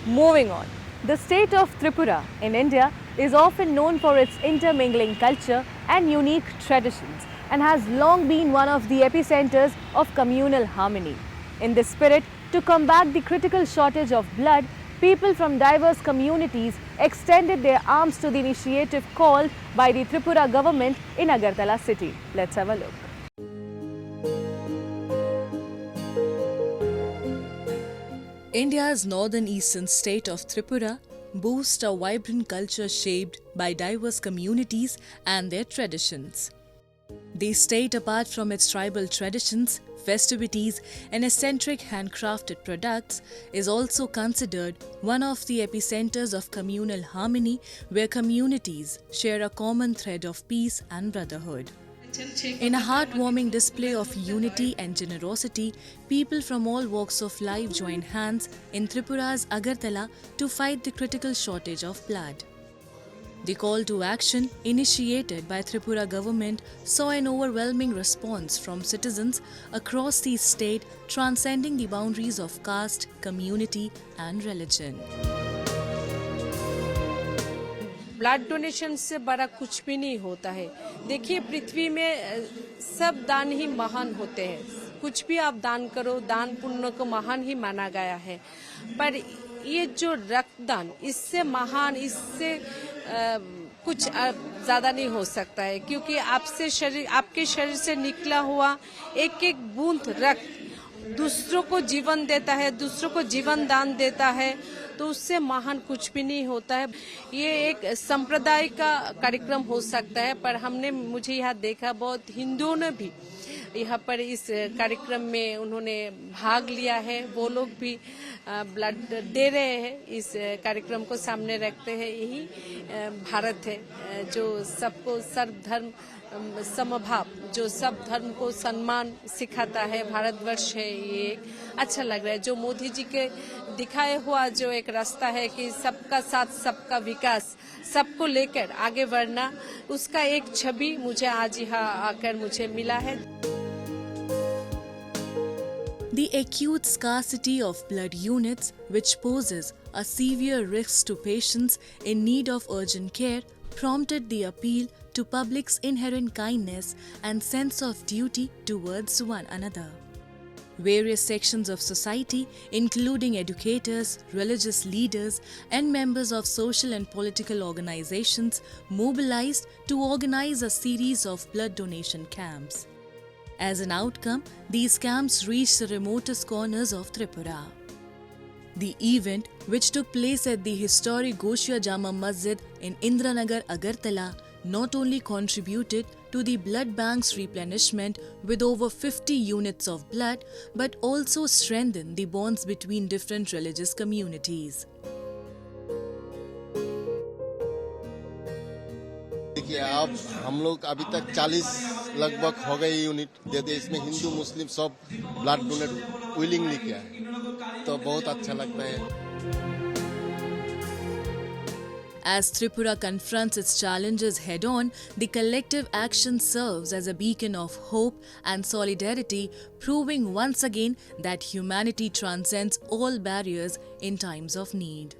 Moving on, the state of Tripura in India is often known for its intermingling culture and unique traditions and has long been one of the epicenters of communal harmony. In this spirit, to combat the critical shortage of blood, people from diverse communities extended their arms to the initiative called by the Tripura government in Agartala city. Let's have a look. India's northern eastern state of Tripura boasts a vibrant culture shaped by diverse communities and their traditions. The state, apart from its tribal traditions, festivities, and eccentric handcrafted products, is also considered one of the epicenters of communal harmony, where communities share a common thread of peace and brotherhood. In a heartwarming display of unity and generosity, people from all walks of life join hands in Tripura's Agartala to fight the critical shortage of blood. The call to action, initiated by Tripura government, saw an overwhelming response from citizens across the state, transcending the boundaries of caste, community and religion. Blood donation से बड़ा कुछ भी नहीं होता है। देखिए, पृथ्वी में सब दान ही महान होते हैं। कुछ भी आप दान करो, दान पुण्य को महान ही माना गया है। पर ये जो रक्तदान, इससे महान, इससे कुछ ज्यादा नहीं हो सकता है, क्योंकि आपके शरीर से निकला हुआ एक एक बूंद रक्त दूसरों को जीवन देता है, दूसरों को जीवन दान देता है, तो उससे महान कुछ भी नहीं होता है। ये एक संप्रदाय का कार्यक्रम हो सकता है, पर मुझे यहाँ देखा बहुत हिंदुओं ने भी यहाँ पर इस कार्यक्रम में उन्होंने भाग लिया है। वो लोग भी ब्लड दे रहे हैं, इस कार्यक्रम को सामने रखते हैं। यही भारत है जो सबको सर्वधर्म समभाव, जो सब धर्म को सम्मान सिखाता है। भारतवर्ष है ये। अच्छा लग रहा है जो मोदी जी के दिखाए हुआ जो एक रास्ता है कि सबका साथ सबका विकास, सबको लेकर आगे बढ़ना, उसका एक छवि मुझे आज यहाँ आकर मुझे मिला है। The acute scarcity of blood units, which poses a severe risk to patients in need of urgent care, prompted the appeal to public's inherent kindness and sense of duty towards one another. Various sections of society, including educators, religious leaders, and members of social and political organizations, mobilized to organize a series of blood donation camps. As an outcome, these camps reached the remotest corners of Tripura. The event, which took place at the historic Goshia Jama Masjid in Indranagar, Agartala, not only contributed to the blood bank's replenishment with over 50 units of blood, but also strengthened the bonds between different religious communities. देखिए, अब हम लोग अभी तक 40 लगभग हो गए unit दे दे। इसमें हिंदू मुस्लिम सब ब्लड डोनेट विलिंगली किया है, तो बहुत अच्छा लगता है। As Tripura confronts its challenges head-on, the collective action serves as a beacon of hope and solidarity, proving once again that humanity transcends all barriers in times of need.